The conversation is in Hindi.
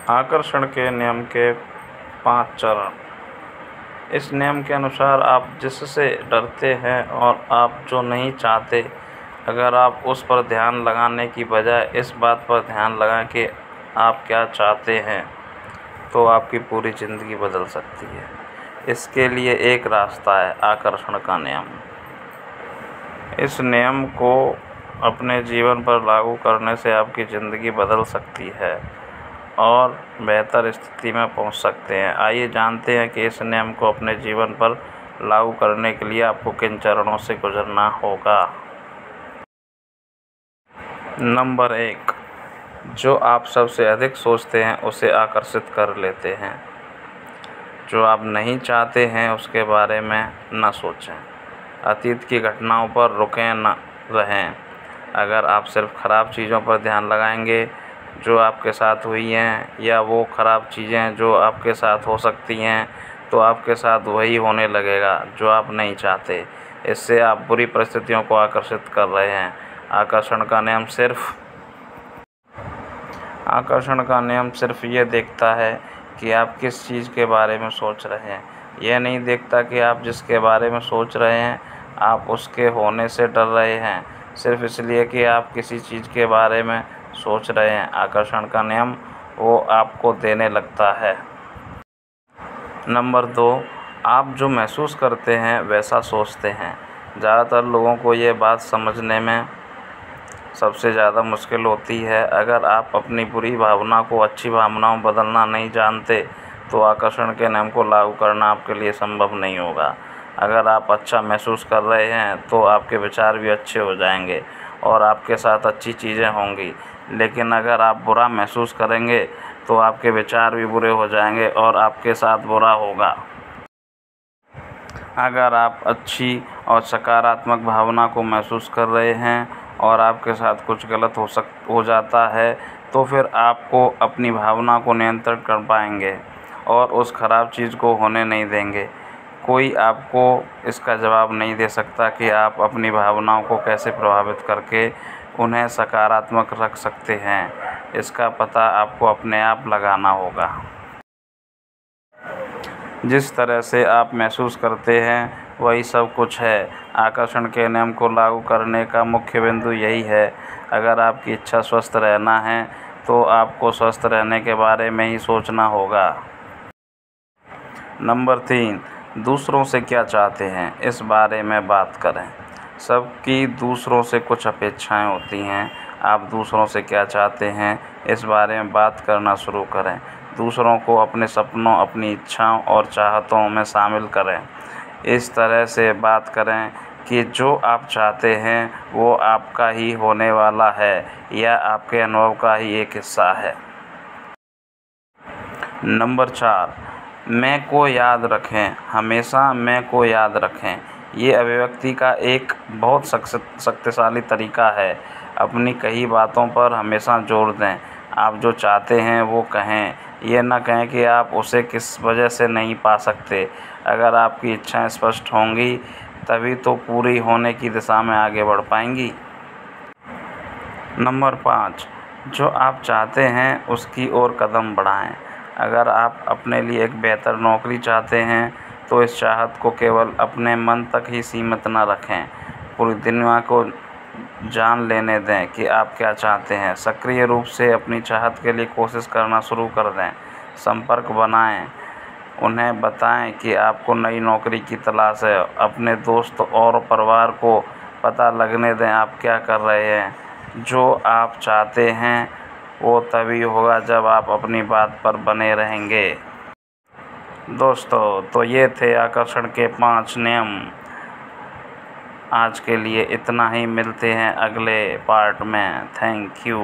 आकर्षण के नियम के 5 चरण। इस नियम के अनुसार आप जिससे डरते हैं और आप जो नहीं चाहते, अगर आप उस पर ध्यान लगाने की बजाय इस बात पर ध्यान लगाएं कि आप क्या चाहते हैं, तो आपकी पूरी ज़िंदगी बदल सकती है। इसके लिए एक रास्ता है, आकर्षण का नियम। इस नियम को अपने जीवन पर लागू करने से आपकी ज़िंदगी बदल सकती है और बेहतर स्थिति में पहुंच सकते हैं। आइए जानते हैं कि इस नियम को अपने जीवन पर लागू करने के लिए आपको किन चरणों से गुजरना होगा। नंबर 1, जो आप सबसे अधिक सोचते हैं उसे आकर्षित कर लेते हैं। जो आप नहीं चाहते हैं उसके बारे में न सोचें। अतीत की घटनाओं पर रुके न रहें। अगर आप सिर्फ ख़राब चीज़ों पर ध्यान लगाएंगे जो आपके साथ हुई हैं, या वो ख़राब चीज़ें जो आपके साथ हो सकती हैं, तो आपके साथ वही होने लगेगा जो आप नहीं चाहते। इससे आप बुरी परिस्थितियों को आकर्षित कर रहे हैं। आकर्षण का नियम सिर्फ ये देखता है कि आप किस चीज़ के बारे में सोच रहे हैं। यह नहीं देखता कि आप जिसके बारे में सोच रहे हैं आप उसके होने से डर रहे हैं, सिर्फ इसलिए कि आप किसी चीज़ के बारे में सोच रहे हैं। आकर्षण का नियम वो आपको देने लगता है। नंबर 2, आप जो महसूस करते हैं वैसा सोचते हैं। ज़्यादातर लोगों को ये बात समझने में सबसे ज़्यादा मुश्किल होती है। अगर आप अपनी बुरी भावना को अच्छी भावनाओं में बदलना नहीं जानते, तो आकर्षण के नियम को लागू करना आपके लिए संभव नहीं होगा। अगर आप अच्छा महसूस कर रहे हैं तो आपके विचार भी अच्छे हो जाएंगे और आपके साथ अच्छी चीज़ें होंगी। लेकिन अगर आप बुरा महसूस करेंगे तो आपके विचार भी बुरे हो जाएंगे और आपके साथ बुरा होगा। अगर आप अच्छी और सकारात्मक भावना को महसूस कर रहे हैं और आपके साथ कुछ गलत हो जाता है, तो फिर आपको अपनी भावना को नियंत्रण कर पाएंगे और उस ख़राब चीज़ को होने नहीं देंगे। कोई आपको इसका जवाब नहीं दे सकता कि आप अपनी भावनाओं को कैसे प्रभावित करके उन्हें सकारात्मक रख सकते हैं। इसका पता आपको अपने आप लगाना होगा। जिस तरह से आप महसूस करते हैं वही सब कुछ है। आकर्षण के नियम को लागू करने का मुख्य बिंदु यही है। अगर आपकी इच्छा स्वस्थ रहना है तो आपको स्वस्थ रहने के बारे में ही सोचना होगा। नंबर 3, दूसरों से क्या चाहते हैं, इस बारे में बात करें। सबकी दूसरों से कुछ अपेक्षाएं होती हैं। आप दूसरों से क्या चाहते हैं, इस बारे में बात करना शुरू करें। दूसरों को अपने सपनों, अपनी इच्छाओं और चाहतों में शामिल करें। इस तरह से बात करें कि जो आप चाहते हैं वो आपका ही होने वाला है या आपके अनुभव का ही एक हिस्सा है। नंबर 4, मैं को याद रखें। हमेशा मैं को याद रखें। ये अभिव्यक्ति का एक बहुत शक्तिशाली तरीका है। अपनी कही बातों पर हमेशा जोर दें। आप जो चाहते हैं वो कहें। ये न कहें कि आप उसे किस वजह से नहीं पा सकते। अगर आपकी इच्छाएं स्पष्ट होंगी तभी तो पूरी होने की दिशा में आगे बढ़ पाएंगी। नंबर 5, जो आप चाहते हैं उसकी ओर कदम बढ़ाएं। अगर आप अपने लिए एक बेहतर नौकरी चाहते हैं तो इस चाहत को केवल अपने मन तक ही सीमित न रखें। पूरी दुनिया को जान लेने दें कि आप क्या चाहते हैं। सक्रिय रूप से अपनी चाहत के लिए कोशिश करना शुरू कर दें। संपर्क बनाएं। उन्हें बताएं कि आपको नई नौकरी की तलाश है। अपने दोस्त और परिवार को पता लगने दें आप क्या कर रहे हैं। जो आप चाहते हैं वो तभी होगा जब आप अपनी बात पर बने रहेंगे। दोस्तों, तो ये थे आकर्षण के 5 नियम। आज के लिए इतना ही। मिलते हैं अगले पार्ट में। Thank you.